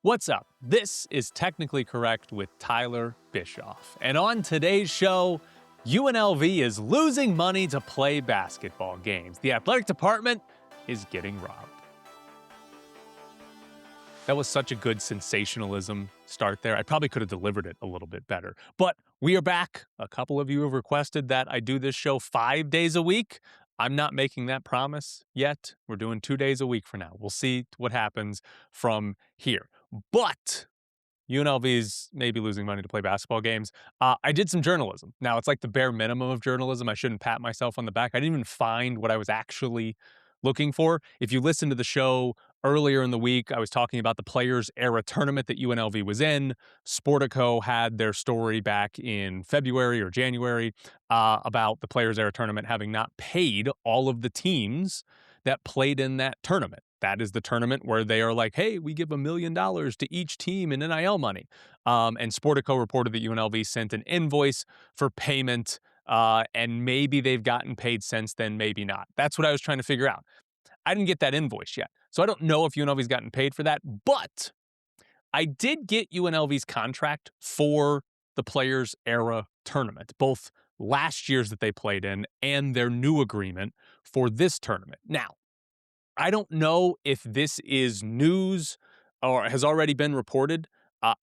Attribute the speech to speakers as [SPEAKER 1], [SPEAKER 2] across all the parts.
[SPEAKER 1] What's up? This is Technically Correct with Tyler Bischoff. And on today's show, UNLV is losing money to play basketball games. The athletic department is getting robbed. That was such a good sensationalism start there. I probably could have delivered it a little bit better. But we are back. A couple of you have requested that I do this show 5 days a week. I'm not making that promise yet. We're doing 2 days a week for now. We'll see what happens from here. But UNLV is maybe losing money to play basketball games. I did some journalism. Now, it's like the bare minimum of journalism. I shouldn't pat myself on the back. I didn't even find what I was actually looking for. If you listen to the show earlier in the week, I was talking about the Players Era tournament that UNLV was in. Sportico had their story back in February or January about the Players Era tournament having not paid all of the teams that played in that tournament. That is the tournament where they are like, hey, we give $1 million to each team in NIL money. And Sportico reported that UNLV sent an invoice for payment, and maybe they've gotten paid since then, maybe not. That's what I was trying to figure out. I didn't get that invoice yet. So I don't know if UNLV's gotten paid for that, but I did get UNLV's contract for the Players Era tournament, both last year's that they played in and their new agreement for this tournament. Now, I don't know if this is news or has already been reported.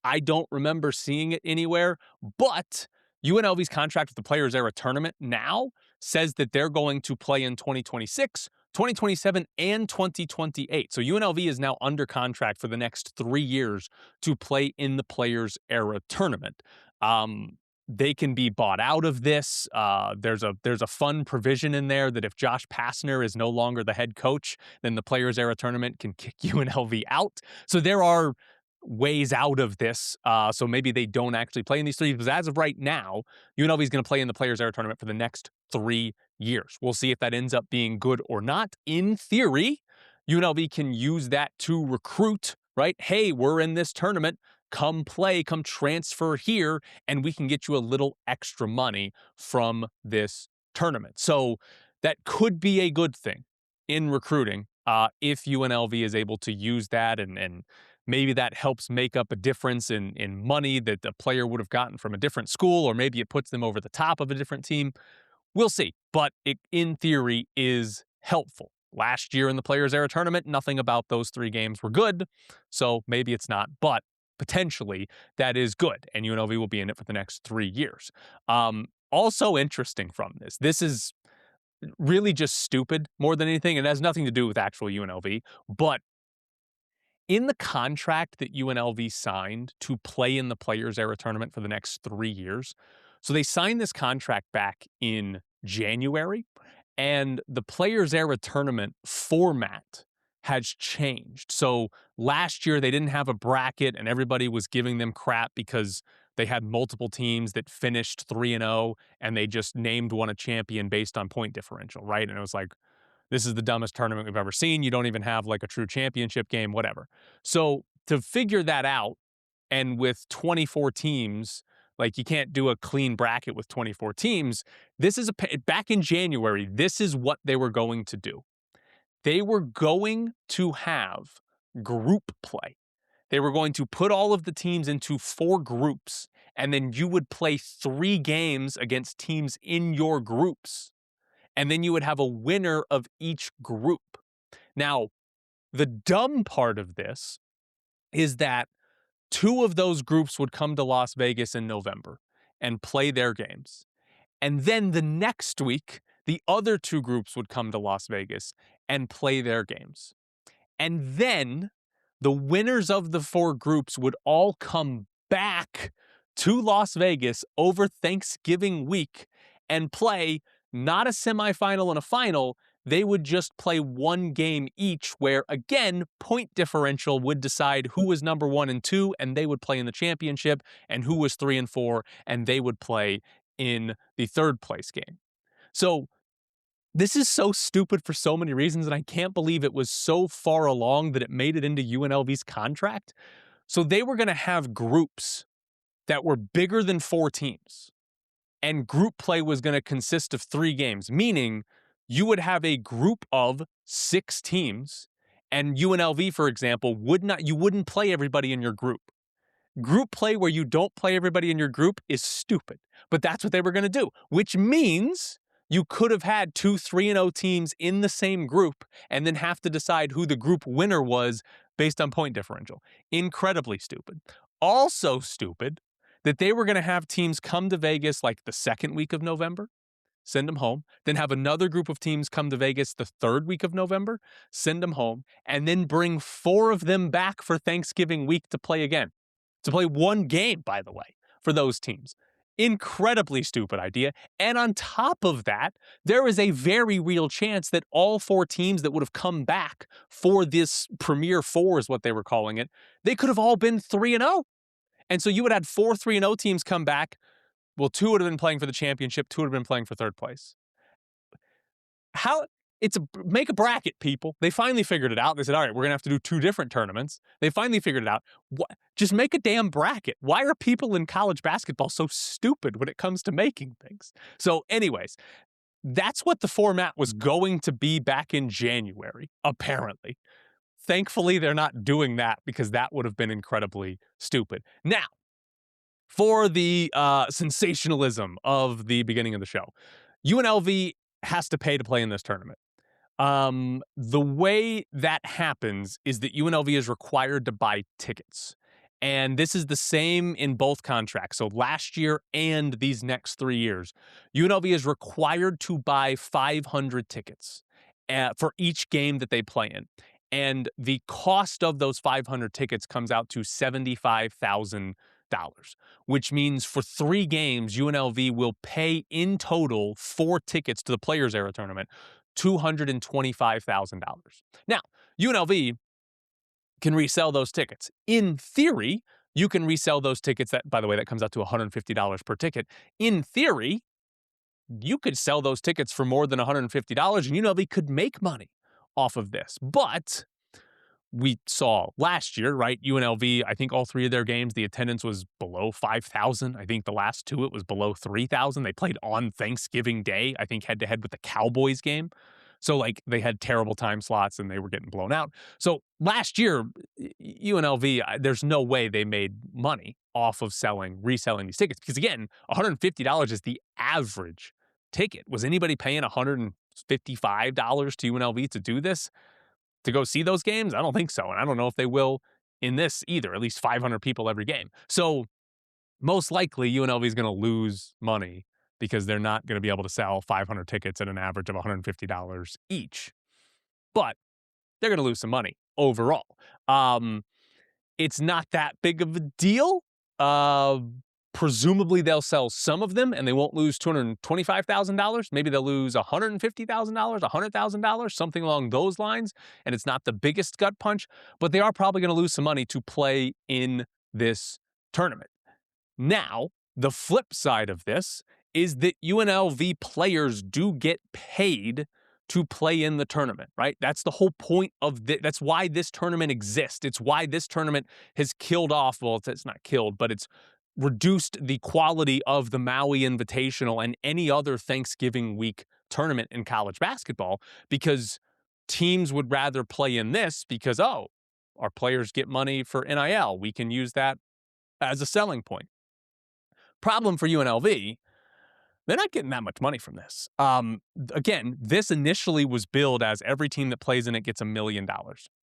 [SPEAKER 1] I don't remember seeing it anywhere, but UNLV's contract with the Players Era tournament now says that they're going to play in 2026, 2027, and 2028. So UNLV is now under contract for the next 3 years to play in the Players Era tournament. They can be bought out of this. There's a fun provision in there that if Josh Pastner is no longer the head coach, then the Players Era tournament can kick UNLV out. So there are ways out of this. So maybe they don't actually play in these three. Because as of right now, UNLV is going to play in the Players Era tournament for the next 3 years. We'll see if that ends up being good or not. In theory, UNLV can use that to recruit, right? Hey, we're in this tournament. Come play, come transfer here, and we can get you a little extra money from this tournament. So that could be a good thing in recruiting if UNLV is able to use that, and maybe that helps make up a difference in money that the player would have gotten from a different school, or maybe it puts them over the top of a different team. We'll see, but it, in theory, is helpful. Last year in the Players Era tournament, nothing about those 3 games were good, so maybe it's not, but potentially that is good, and UNLV will be in it for the next 3 years. Also interesting from this is really just stupid more than anything. It has nothing to do with actual UNLV, but in the contract that UNLV signed to play in the Players Era tournament for the next 3 years, so they signed this contract back in January, and the Players Era tournament format has changed. So last year they didn't have a bracket and everybody was giving them crap because they had multiple teams that finished 3-0 and they just named one a champion based on point differential, right? And it was like, this is the dumbest tournament we've ever seen. You don't even have like a true championship game, whatever. So to figure that out, and with 24 teams, like you can't do a clean bracket with 24 teams. This is back in January, this is what they were going to do. They were going to have group play. They were going to put all of the teams into 4 groups, and then you would play 3 games against teams in your groups. And then you would have a winner of each group. Now, the dumb part of this is that 2 of those groups would come to Las Vegas in November and play their games. And then the next week, the other 2 groups would come to Las Vegas and play their games. And then the winners of the 4 groups would all come back to Las Vegas over Thanksgiving week and play not a semifinal and a final. They would just play 1 game each where, again, point differential would decide who was number 1 and 2, and they would play in the championship, and who was 3 and 4, and they would play in the 3rd place game. So this is so stupid for so many reasons, and I can't believe it was so far along that it made it into UNLV's contract. So they were going to have groups that were bigger than 4 teams, and group play was going to consist of 3 games, meaning you would have a group of 6 teams, And UNLV, for example, you wouldn't play everybody in your group. Group play where you don't play everybody in your group is stupid, but that's what they were going to do, which means you could have had 2 3-0 teams in the same group and then have to decide who the group winner was based on point differential. Incredibly stupid. Also stupid that they were going to have teams come to Vegas like the second week of November, send them home, then have another group of teams come to Vegas the third week of November, send them home, and then bring 4 of them back for Thanksgiving week to play again. To play one game, by the way, for those teams. Incredibly stupid idea. And on top of that, there is a very real chance that all 4 teams that would have come back for this Premier 4 is what they were calling it, they could have all been 3-0. And so you would have had 4 3-0 teams come back. Well, 2 would have been playing for the championship, 2 would have been playing for third place. Make a bracket, people. They finally figured it out. They said, all right, we're going to have to do 2 different tournaments. They finally figured it out. Just make a damn bracket. Why are people in college basketball so stupid when it comes to making things? So anyways, that's what the format was going to be back in January, apparently. Thankfully, they're not doing that because that would have been incredibly stupid. Now, for the sensationalism of the beginning of the show, UNLV has to pay to play in this tournament. The way that happens is that UNLV is required to buy tickets. And this is the same in both contracts. So last year and these next 3 years, UNLV is required to buy 500 tickets for each game that they play in. And the cost of those 500 tickets comes out to $75,000, which means for 3 games, UNLV will pay in total 4 tickets to the Players Era Tournament, $225,000. Now, UNLV can resell those tickets. In theory, you can resell those tickets. That, by the way, that comes out to $150 per ticket. In theory, you could sell those tickets for more than $150 and UNLV could make money off of this. But we saw last year, right? UNLV, I think all 3 of their games, the attendance was below 5,000. I think the last 2, it was below 3,000. They played on Thanksgiving Day, I think head to head with the Cowboys game. So like they had terrible time slots and they were getting blown out. So last year, UNLV, there's no way they made money off of reselling these tickets. Because again, $150 is the average ticket. Was anybody paying $155 to UNLV to do this? To go see those games? I don't think so. And I don't know if they will in this either, at least 500 people every game. So most likely UNLV is going to lose money because they're not going to be able to sell 500 tickets at an average of $150 each. But they're going to lose some money overall. It's not that big of a deal. Presumably they'll sell some of them and they won't lose $225,000. Maybe they'll lose $150,000, $100,000, something along those lines. And it's not the biggest gut punch, but they are probably going to lose some money to play in this tournament. Now, the flip side of this is that UNLV players do get paid to play in the tournament, right? That's the whole point of this. That's why this tournament exists. It's why this tournament has killed off, well, it's not killed, but it's reduced the quality of the Maui Invitational and any other Thanksgiving week tournament in college basketball, because teams would rather play in this because, oh, our players get money for NIL. We can use that as a selling point. Problem for UNLV, they're not getting that much money from this. Again, this initially was billed as every team that plays in it gets $1 million.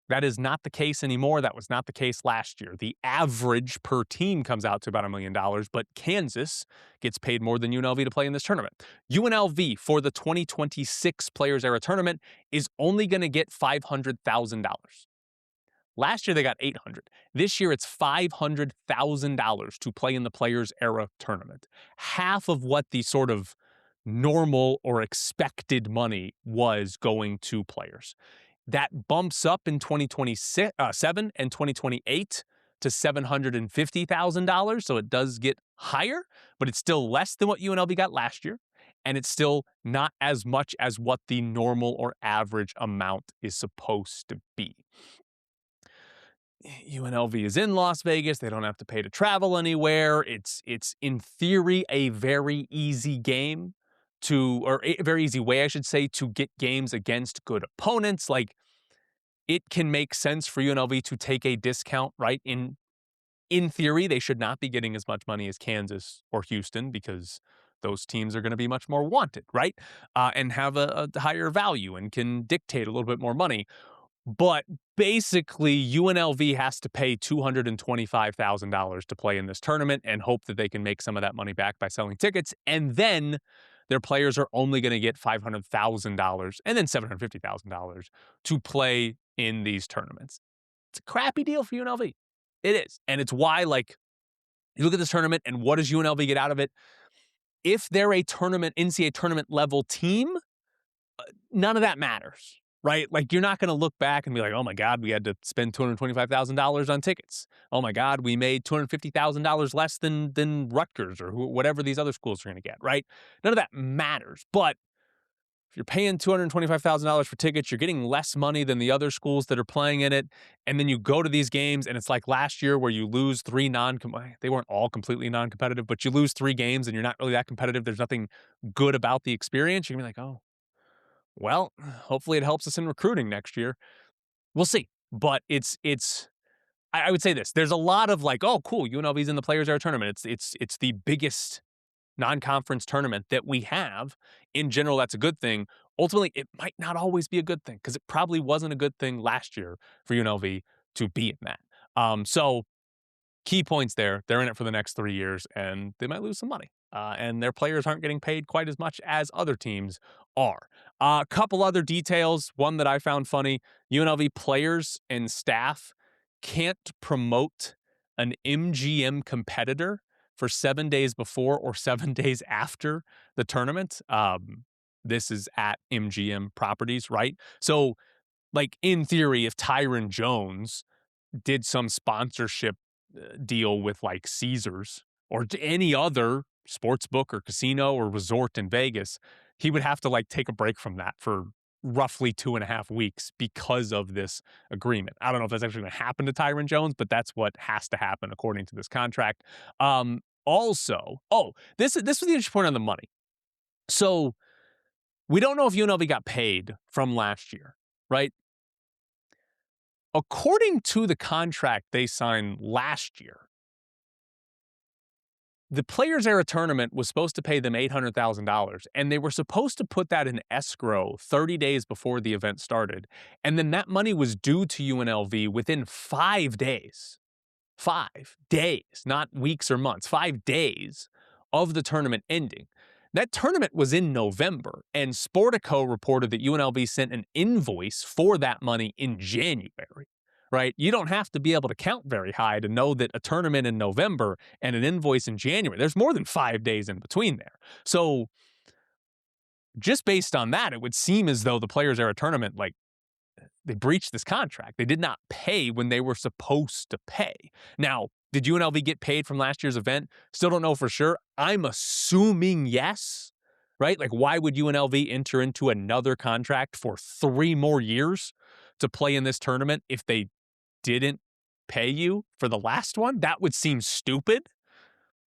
[SPEAKER 1] That is not the case anymore. That was not the case last year. The average per team comes out to about $1 million, but Kansas gets paid more than UNLV to play in this tournament. UNLV for the 2026 Players Era Tournament is only going to get $500,000. Last year, they got $800,000. This year, it's $500,000 to play in the Players Era Tournament. Half of what the sort of normal or expected money was going to players. That bumps up in 2027 and 2028 to $750,000, so it does get higher, but it's still less than what UNLV got last year, and it's still not as much as what the normal or average amount is supposed to be. UNLV is in Las Vegas. They don't have to pay to travel anywhere. It's in theory a very easy game or a very easy way, I should say, to get games against good opponents. Like, it can make sense for UNLV to take a discount, right? In theory, they should not be getting as much money as Kansas or Houston because those teams are going to be much more wanted, right? And have a higher value and can dictate a little bit more money. But basically, UNLV has to pay $225,000 to play in this tournament and hope that they can make some of that money back by selling tickets. And then their players are only going to get $500,000 and then $750,000 to play in these tournaments. It's a crappy deal for UNLV. It is. And it's why, like, you look at this tournament and what does UNLV get out of it? If they're a tournament, NCAA tournament level team, none of that matters, right? Like, you're not going to look back and be like, oh my God, we had to spend $225,000 on tickets. Oh my God, we made $250,000 less than Rutgers or whatever these other schools are going to get, right? None of that matters. But if you're paying $225,000 for tickets, you're getting less money than the other schools that are playing in it. And then you go to these games and it's like last year where you lose three they weren't all completely non-competitive, but you lose 3 games and you're not really that competitive. There's nothing good about the experience. You're going to be like, oh, well, hopefully it helps us in recruiting next year. We'll see. But I would say this. There's a lot of like, oh, cool, UNLV's in the Players Era tournament. It's the biggest non-conference tournament that we have. In general, that's a good thing. Ultimately, it might not always be a good thing because it probably wasn't a good thing last year for UNLV to be in that. So key points there. They're in it for the next 3 years, and they might lose some money. And their players aren't getting paid quite as much as other teams are. A couple other details. One that I found funny, UNLV players and staff can't promote an MGM competitor for 7 days before or 7 days after the tournament. This is at MGM properties, right? So, like, in theory, if Tyron Jones did some sponsorship deal with like Caesars or any other sports book or casino or resort in Vegas, he would have to like take a break from that for roughly 2.5 weeks because of this agreement. I don't know if that's actually going to happen to Tyron Jones, but that's what has to happen according to this contract. Also, this was the interesting point on the money. So we don't know if UNLV got paid from last year, right? According to the contract they signed last year, the Players Era tournament was supposed to pay them $800,000, and they were supposed to put that in escrow 30 days before the event started. And then that money was due to UNLV within 5 days. 5 days, not weeks or months, 5 days of the tournament ending. That tournament was in November, and Sportico reported that UNLV sent an invoice for that money in January, right? You don't have to be able to count very high to know that a tournament in November and an invoice in January, there's more than 5 days in between there. So just based on that, it would seem as though the Players Era tournament, like, they breached this contract. They did not pay when they were supposed to pay. Now, did UNLV get paid from last year's event? Still don't know for sure. I'm assuming yes, right? Like, why would UNLV enter into another contract for 3 more years to play in this tournament if they didn't pay you for the last one? That would seem stupid.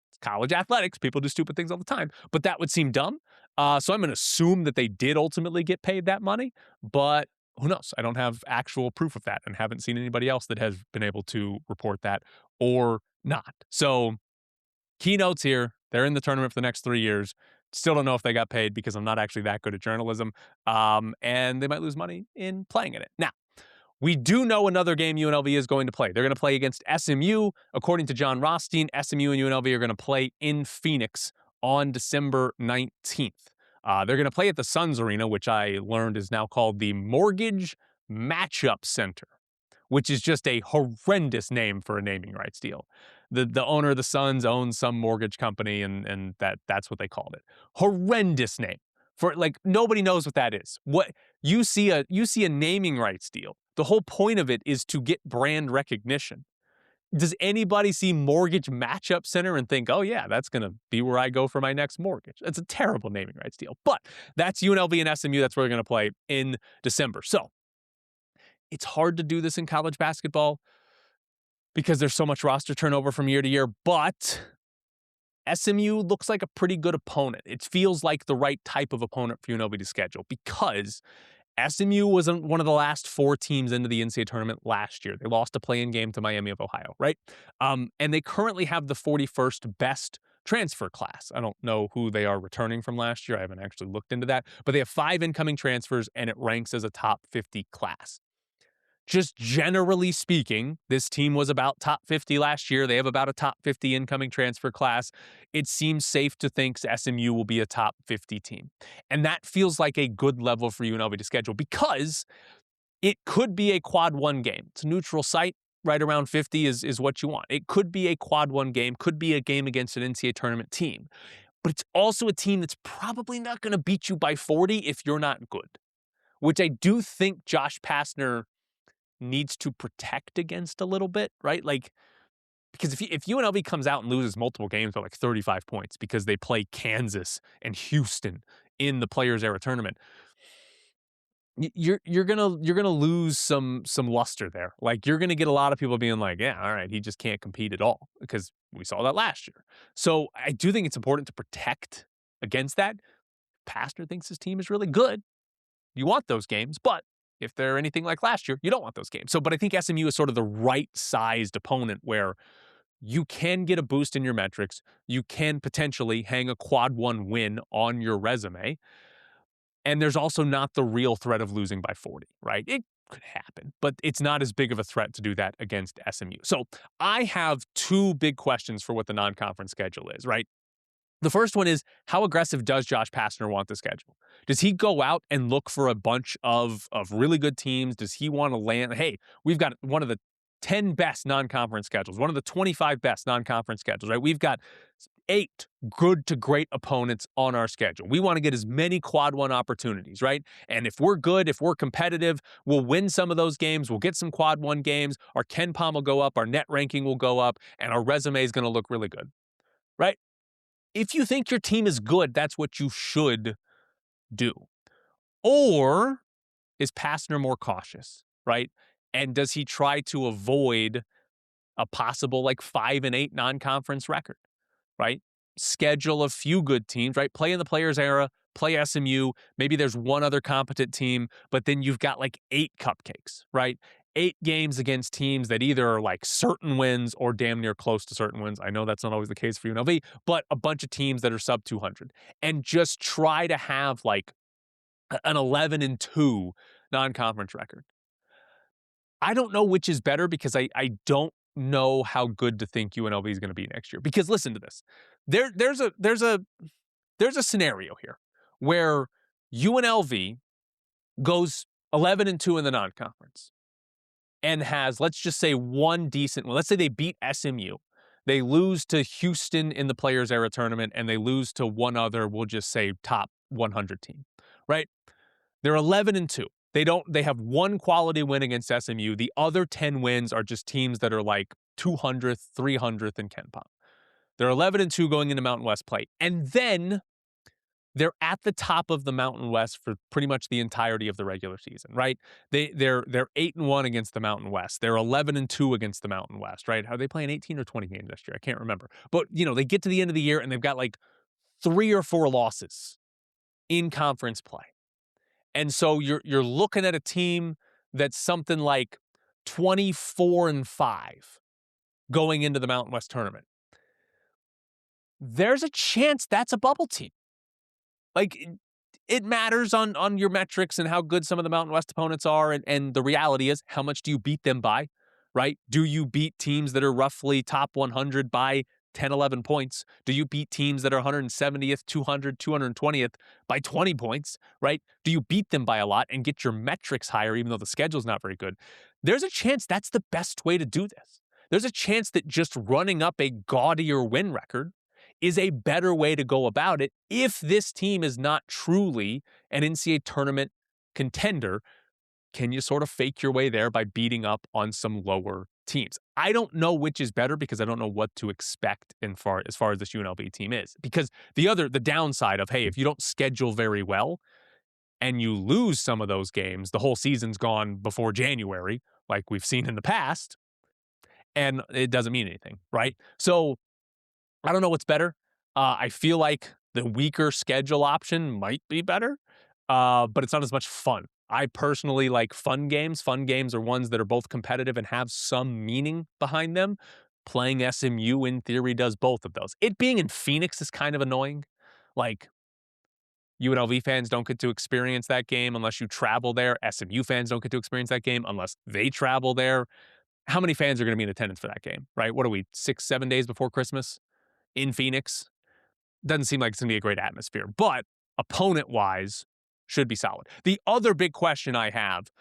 [SPEAKER 1] It's college athletics. People do stupid things all the time, but that would seem dumb. So I'm going to assume that they did ultimately get paid that money, but who knows? I don't have actual proof of that and haven't seen anybody else that has been able to report that or not. So keynotes here, they're in the tournament for the next 3 years. Still don't know if they got paid because I'm not actually that good at journalism. And they might lose money in playing in it. Now, we do know another game UNLV is going to play. They're going to play against SMU. According to John Rothstein, SMU and UNLV are going to play in Phoenix on December 19th. They're going to play at the Suns Arena, which I learned is now called the Mortgage Matchup Center, which is just a horrendous name for a naming rights deal. The owner of the Suns owns some mortgage company, and that's what they called it. Horrendous name. For, like, nobody knows what that is. What you see a naming rights deal. The whole point of it is to get brand recognition. Does anybody see Mortgage Matchup Center and think, oh yeah, that's going to be where I go for my next mortgage? That's a terrible naming rights deal. But that's UNLV and SMU. That's where we're going to play in December. So it's hard to do this in college basketball because there's so much roster turnover from year to year. But SMU looks like a pretty good opponent. It feels like the right type of opponent for UNLV to schedule because SMU was one of the last 4 teams into the NCAA tournament last year. They lost a play-in game to Miami of Ohio, right? And they currently have the 41st best transfer class. I don't know who they are returning from last year. I haven't actually looked into that, but they have 5 incoming transfers and it ranks as a top 50 class. Just generally speaking, this team was about top 50 last year. They have about a top 50 incoming transfer class. It seems safe to think SMU will be a top 50 team. And that feels like a good level for UNLV to schedule because it could be a quad 1 game. It's a neutral site. Right around 50 is what you want. It could be a quad 1 game, could be a game against an NCAA tournament team. But it's also a team that's probably not going to beat you by 40 if you're not good, which I do think Josh Pastner needs to protect against a little bit, right? Like, because if UNLV comes out and loses multiple games by like 35 points because they play Kansas and Houston in the Players Era tournament, you're gonna lose some luster there. Like, you're gonna get a lot of people being like, yeah, all right, he just can't compete at all, because we saw that last year. So I do think it's important to protect against that. Pastner thinks his team is really good. You want those games, but if they're anything like last year, you don't want those games. So, but I think SMU is sort of the right-sized opponent where you can get a boost in your metrics. You can potentially hang a quad 1 win on your resume. And there's also not the real threat of losing by 40, right? It could happen, but it's not as big of a threat to do that against SMU. So I have 2 big questions for what the non-conference schedule is, right? The first one is, how aggressive does Josh Pastner want the schedule? Does he go out and look for a bunch of really good teams? Does he want to land, hey, we've got one of the 10 best non-conference schedules, one of the 25 best non-conference schedules, right? We've got 8 good to great opponents on our schedule. We want to get as many quad 1 opportunities, right? And if we're good, if we're competitive, we'll win some of those games. We'll get some quad 1 games. Our KenPom will go up. Our net ranking will go up. And our resume is going to look really good, right? If you think your team is good, that's what you should do. Or is Pastner more cautious, right? And does he try to avoid a possible like 5-8 non-conference record, right? Schedule a few good teams, right? Play in the Players Era, play SMU. Maybe there's one other competent team, but then you've got like 8 cupcakes, right? 8 games against teams that either are like certain wins or damn near close to certain wins. I know that's not always the case for UNLV, but a bunch of teams that are sub 200, and just try to have like an 11-2 non-conference record. I don't know which is better because I don't know how good to think UNLV is going to be next year. Because listen to this. There's a scenario here where UNLV goes 11-2 in the non-conference and has, let's just say, one decent one. Let's say they beat SMU. They lose to Houston in the Players Era tournament, and they lose to one other, we'll just say, top 100 team, right? They're 11-2. They have one quality win against SMU. The other 10 wins are just teams that are like 200th, 300th in KenPom. They're 11-2 going into Mountain West play. And then they're at the top of the Mountain West for pretty much the entirety of the regular season, right? They're 8-1 against the Mountain West. They're 11-2 against the Mountain West, right? Are they playing 18 or 20 games this year? I can't remember. But, they get to the end of the year and they've got like 3 or 4 losses in conference play. And so you're looking at a team that's something like 24-5 going into the Mountain West tournament. There's a chance that's a bubble team. Like, it matters on your metrics and how good some of the Mountain West opponents are. And the reality is, how much do you beat them by, right? Do you beat teams that are roughly top 100 by 10, 11 points? Do you beat teams that are 170th, 200, 220th by 20 points, right? Do you beat them by a lot and get your metrics higher even though the schedule's not very good? There's a chance that's the best way to do this. There's a chance that just running up a gaudier win record is a better way to go about it if this team is not truly an NCAA tournament contender. Can you sort of fake your way there by beating up on some lower teams? I don't know which is better because I don't know what to expect as far as this UNLV team is. Because the downside of, hey, if you don't schedule very well and you lose some of those games, the whole season's gone before January, like we've seen in the past, and it doesn't mean anything, right? So I don't know what's better. I feel like the weaker schedule option might be better, but it's not as much fun. I personally like fun games. Fun games are ones that are both competitive and have some meaning behind them. Playing SMU in theory does both of those. It being in Phoenix is kind of annoying. Like, UNLV fans don't get to experience that game unless you travel there. SMU fans don't get to experience that game unless they travel there. How many fans are going to be in attendance for that game, right? What are we, 6, 7 days before Christmas in Phoenix? Doesn't seem like it's going to be a great atmosphere, but opponent-wise, should be solid. The other big question I have,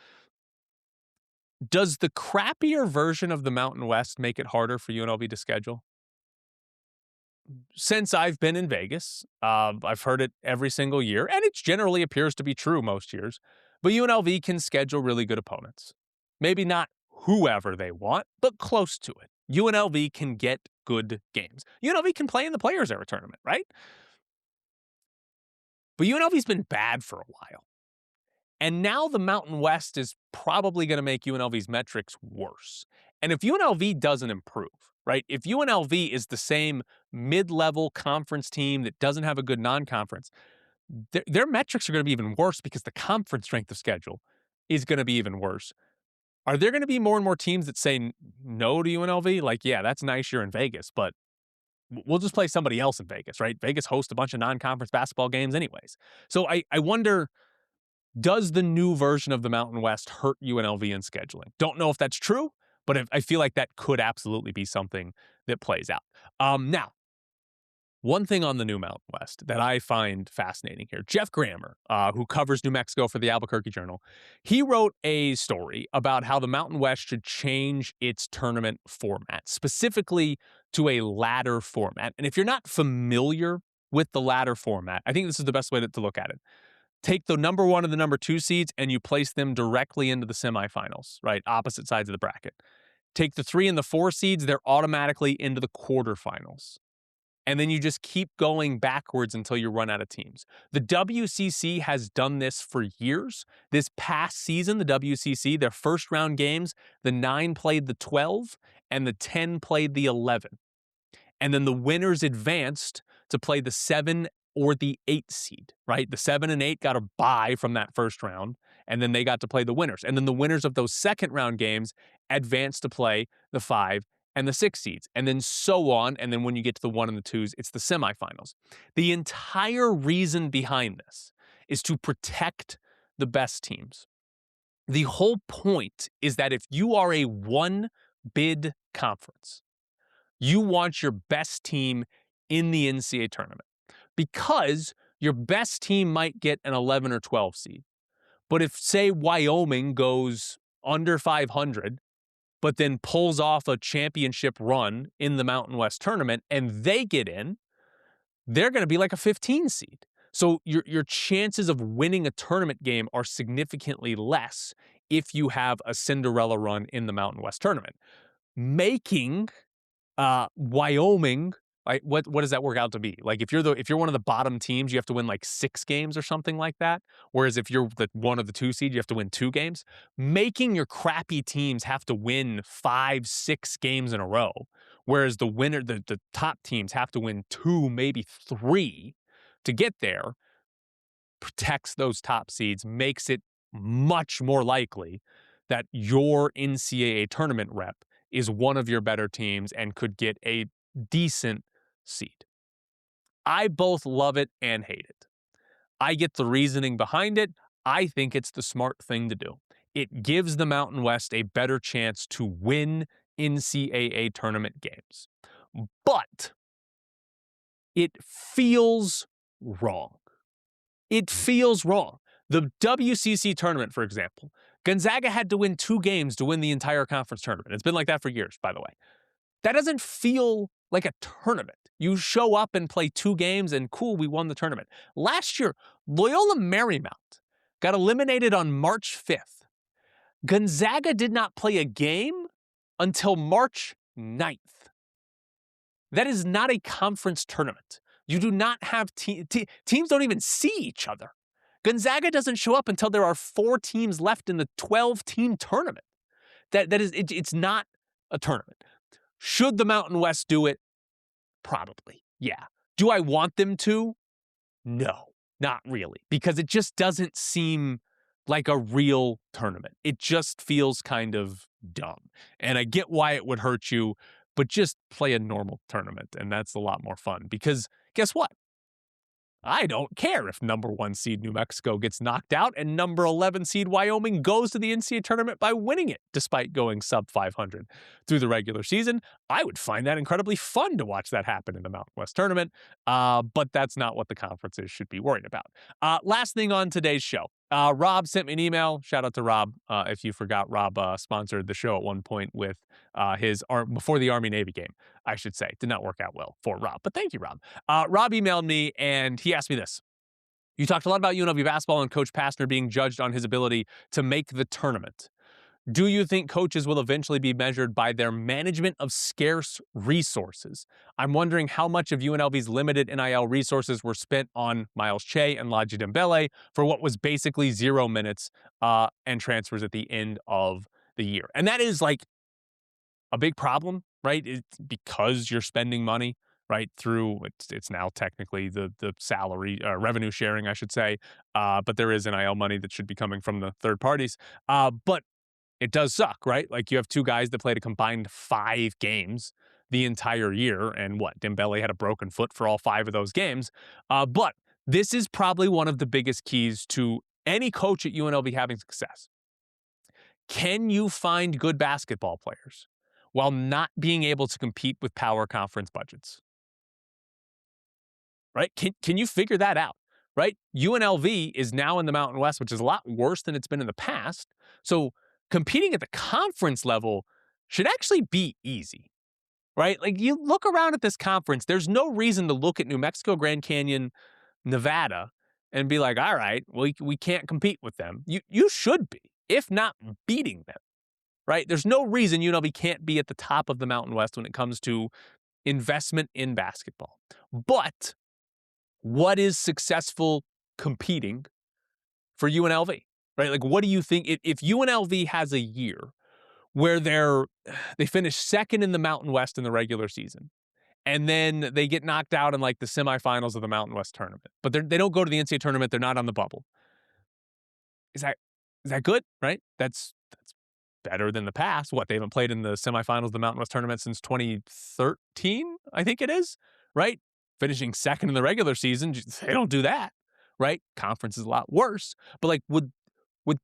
[SPEAKER 1] does the crappier version of the Mountain West make it harder for UNLV to schedule? Since I've been in Vegas, I've heard it every single year, and it generally appears to be true most years, but UNLV can schedule really good opponents. Maybe not whoever they want, but close to it. UNLV can get good games. UNLV can play in the Players Era tournament, right? But UNLV's been bad for a while. And now the Mountain West is probably going to make UNLV's metrics worse. And if UNLV doesn't improve, right? If UNLV is the same mid-level conference team that doesn't have a good non-conference, their metrics are going to be even worse because the conference strength of schedule is going to be even worse. Are there going to be more and more teams that say no to UNLV? Like, yeah, that's nice you're in Vegas, but we'll just play somebody else in Vegas, right? Vegas hosts a bunch of non-conference basketball games anyways. So I wonder, does the new version of the Mountain West hurt UNLV in scheduling? Don't know if that's true, but I feel like that could absolutely be something that plays out. Now, one thing on the new Mountain West that I find fascinating here, Jeff Grammer, who covers New Mexico for the Albuquerque Journal, he wrote a story about how the Mountain West should change its tournament format, specifically to a ladder format. And if you're not familiar with the ladder format, I think this is the best way to look at it. Take the number 1 and the number 2 seeds and you place them directly into the semifinals, right? Opposite sides of the bracket. Take the 3 and the 4 seeds, they're automatically into the quarterfinals. And then you just keep going backwards until you run out of teams. The WCC has done this for years. This past season, the WCC, their first round games, the 9 played the 12 and the 10 played the 11. And then the winners advanced to play the 7 or the 8 seed, right? The 7 and 8 got a bye from that first round, and then they got to play the winners. And then the winners of those second round games advanced to play the 5 and the 6 seeds, and then so on. And then when you get to the 1 and the 2s, it's the semifinals. The entire reason behind this is to protect the best teams. The whole point is that if you are a one-bid conference, you want your best team in the NCAA tournament because your best team might get an 11 or 12 seed. But if, say, Wyoming goes under 500, but then pulls off a championship run in the Mountain West tournament and they get in, they're going to be like a 15 seed. So your chances of winning a tournament game are significantly less if you have a Cinderella run in the Mountain West tournament. Making Wyoming, like what does that work out to be? Like if you're one of the bottom teams, you have to win like 6 games or something like that. Whereas if you're the 1 of the 2 seed, you have to win 2 games. Making your crappy teams have to win 5, 6 games in a row. Whereas the winner, the top teams have to win 2, maybe 3 to get there. Protects those top seeds, makes it much more likely that your NCAA tournament rep is one of your better teams and could get a decent seed. I both love it and hate it. I get the reasoning behind it. I think it's the smart thing to do. It gives the Mountain West a better chance to win NCAA tournament games. But it feels wrong. It feels wrong. The WCC tournament, for example, Gonzaga had to win 2 games to win the entire conference tournament. It's been like that for years, by the way. That doesn't feel like a tournament. You show up and play 2 games and cool, we won the tournament. Last year, Loyola Marymount got eliminated on March 5th. Gonzaga did not play a game until March 9th. That is not a conference tournament. You do not have teams don't even see each other. Gonzaga doesn't show up until there are 4 teams left in the 12-team tournament. It's not a tournament. Should the Mountain West do it? Probably, yeah. Do I want them to? No, not really, because it just doesn't seem like a real tournament. It just feels kind of dumb. And I get why it would hurt you, but just play a normal tournament. And that's a lot more fun because guess what? I don't care if number 1 seed New Mexico gets knocked out and number 11 seed Wyoming goes to the NCAA tournament by winning it, despite going sub 500 through the regular season. I would find that incredibly fun to watch that happen in the Mountain West tournament, but that's not what the conferences should be worried about. Last thing on today's show. Rob sent me an email. Shout out to Rob. If you forgot, Rob sponsored the show at one point with before the Army-Navy game, I should say. Did not work out well for Rob, but thank you, Rob. Rob emailed me and he asked me this. You talked a lot about UNLV basketball and Coach Pastner being judged on his ability to make the tournament. Do you think coaches will eventually be measured by their management of scarce resources? I'm wondering how much of UNLV's limited NIL resources were spent on Miles Che and Ladji Dembele for what was basically 0 minutes and transfers at the end of the year. And that is like a big problem, right? It's because you're spending money, right, through it's now technically the salary revenue sharing, I should say, but there is NIL money that should be coming from the third parties. But it does suck, right? Like you have 2 guys that played a combined 5 games the entire year, and Dembele had a broken foot for all 5 of those games. But this is probably one of the biggest keys to any coach at UNLV having success. Can you find good basketball players while not being able to compete with power conference budgets? Right? Can you figure that out? Right? UNLV is now in the Mountain West, which is a lot worse than it's been in the past. So competing at the conference level should actually be easy, right? Like you look around at this conference, there's no reason to look at New Mexico, Grand Canyon, Nevada, and be like, all right, we can't compete with them. You should be, if not beating them, right? There's no reason UNLV can't be at the top of the Mountain West when it comes to investment in basketball. But what is successful competing for UNLV? Right? Like, what do you think if UNLV has a year where they finish second in the Mountain West in the regular season, and then they get knocked out in like the semifinals of the Mountain West tournament, but they don't go to the NCAA tournament, they're not on the bubble. Is that good? Right? That's better than the past. They haven't played in the semifinals of the Mountain West tournament since 2013, I think it is. Right? Finishing second in the regular season, they don't do that. Right? Conference is a lot worse. But like, would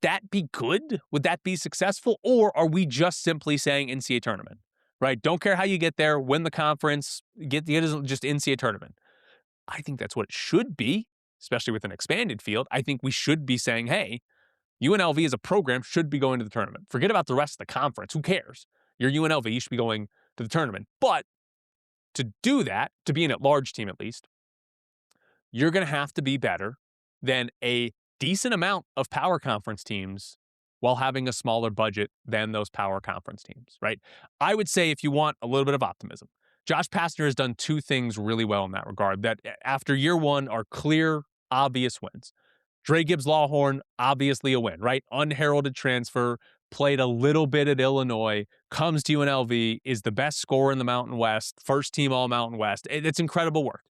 [SPEAKER 1] that be good? Would that be successful? Or are we just simply saying NCAA tournament, right? Don't care how you get there, win the conference, get just NCAA tournament. I think that's what it should be, especially with an expanded field. I think we should be saying, hey, UNLV as a program should be going to the tournament. Forget about the rest of the conference. Who cares? You're UNLV. You should be going to the tournament. But to do that, to be an at-large team at least, you're going to have to be better than a decent amount of power conference teams while having a smaller budget than those power conference teams, right? I would say if you want a little bit of optimism, Josh Pastner has done 2 things really well in that regard that after year 1 are clear, obvious wins. Dre Gibbs-Lawhorn, obviously a win, right? Unheralded transfer, played a little bit at Illinois, comes to UNLV, is the best scorer in the Mountain West, first team all Mountain West. It's incredible work.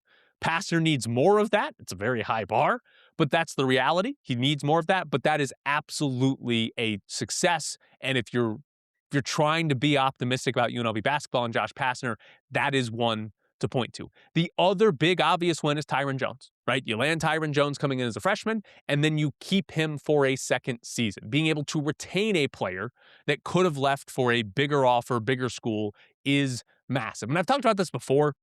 [SPEAKER 1] Pastner needs more of that. It's a very high bar, but that's the reality. He needs more of that, but that is absolutely a success. And if you're trying to be optimistic about UNLV basketball and Josh Pastner, that is one to point to. The other big obvious win is Tyron Jones, right? You land Tyron Jones coming in as a freshman, and then you keep him for a second season. Being able to retain a player that could have left for a bigger offer, bigger school is massive. And I've talked about this before.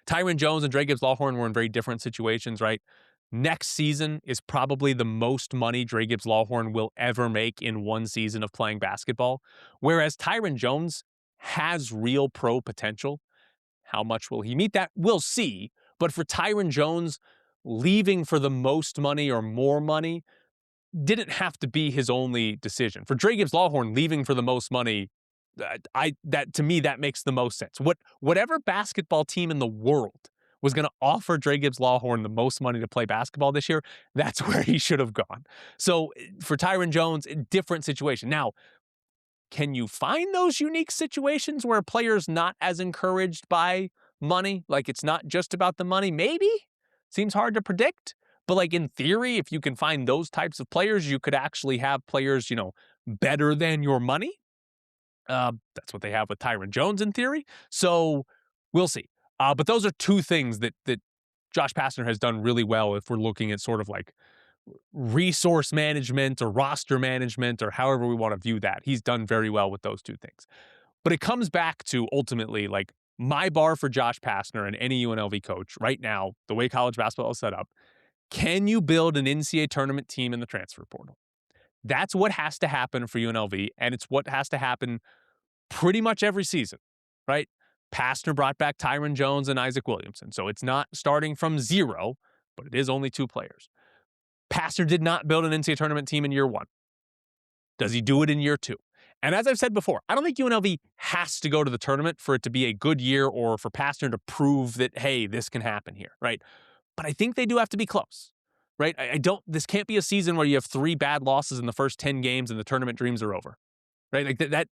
[SPEAKER 1] Tyron Jones and Dre Gibbs-Lawhorn were in very different situations, right? Next season is probably the most money Dre Gibbs-Lawhorn will ever make in one season of playing basketball, whereas Tyron Jones has real pro potential. How much will he meet that? We'll see. But for Tyron Jones, leaving for the most money or more money didn't have to be his only decision. For Dre Gibbs-Lawhorn, leaving for the most money, to me, that makes the most sense. Whatever basketball team in the world was going to offer Dre Gibbs-Lawhorn the most money to play basketball this year, that's where he should have gone. So for Tyron Jones, different situation. Now, can you find those unique situations where a player's not as encouraged by money? Like it's not just about the money? Maybe. Seems hard to predict. But like in theory, if you can find those types of players, you could actually have players, better than your money. That's what they have with Tyron Jones in theory. So we'll see. But those are two things that Josh Pastner has done really well if we're looking at sort of like resource management or roster management or however we want to view that. He's done very well with those two things. But it comes back to ultimately like my bar for Josh Pastner and any UNLV coach right now, the way college basketball is set up, can you build an NCAA tournament team in the transfer portal? That's what has to happen for UNLV, and it's what has to happen pretty much every season, right? Pastner brought back Tyron Jones and Isaac Williamson, so it's not starting from zero, but it is only two players. Pastner did not build an NCAA tournament team in year one. Does he do it in year two? And as I've said before, I don't think UNLV has to go to the tournament for it to be a good year or for Pastner to prove that, hey, this can happen here, right? But I think they do have to be close, right? This can't be a season where you have 3 bad losses in the first 10 games and the tournament dreams are over, right? Like that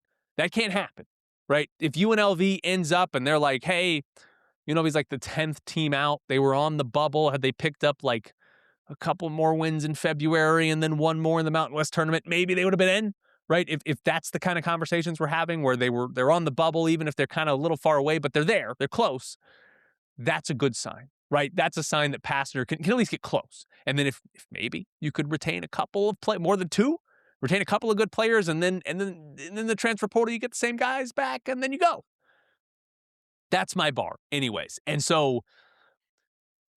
[SPEAKER 1] can't happen, right? If UNLV ends up and they're like, hey, UNLV's like the 10th team out, they were on the bubble, had they picked up like a couple more wins in February and then one more in the Mountain West tournament, maybe they would have been in, right? If that's the kind of conversations we're having where they're on the bubble, even if they're kind of a little far away, but they're close, that's a good sign, right? That's a sign that Pastner can at least get close. And then if maybe you could retain a couple of more than 2, retain a couple of good players, and then the transfer portal, you get the same guys back, and then you go. That's my bar, anyways. And so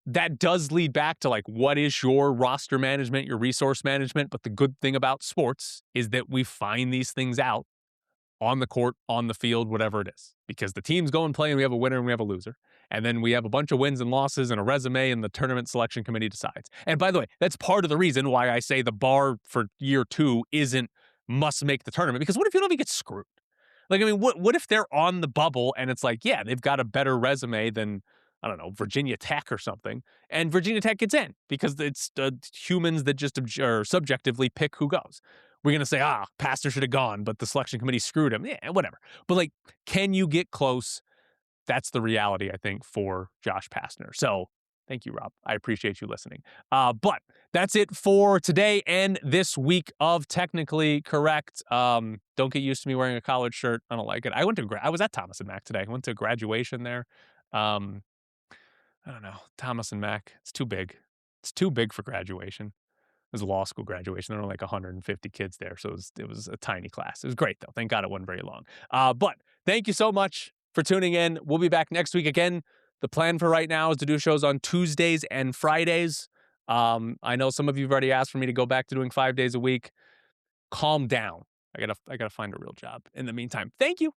[SPEAKER 1] that does lead back to like, what is your roster management, your resource management? But the good thing about sports is that we find these things out on the court, on the field, whatever it is, because the teams go and play and we have a winner and we have a loser. And then we have a bunch of wins and losses and a resume and the tournament selection committee decides. And by the way, that's part of the reason why I say the bar for year 2 isn't must make the tournament, because what if UNLV gets screwed? Like, I mean, what if they're on the bubble and it's like, yeah, they've got a better resume than, I don't know, Virginia Tech or something, and Virginia Tech gets in because it's humans that just subjectively pick who goes. We're going to say, Pastner should have gone, but the selection committee screwed him. Yeah, whatever. But like, can you get close? That's the reality, I think, for Josh Pastner. So thank you, Rob. I appreciate you listening. But that's it for today and this week of Technically Correct. Don't get used to me wearing a college shirt. I don't like it. I was at Thomas and Mack today. I went to graduation there. I don't know. Thomas and Mack, it's too big. It's too big for graduation. It was a law school graduation. There were like 150 kids there, so it was a tiny class. It was great, though. Thank God it wasn't very long. But thank you so much for tuning in. We'll be back next week. Again, the plan for right now is to do shows on Tuesdays and Fridays. I know some of you have already asked for me to go back to doing 5 days a week. Calm down. I gotta find a real job in the meantime. Thank you.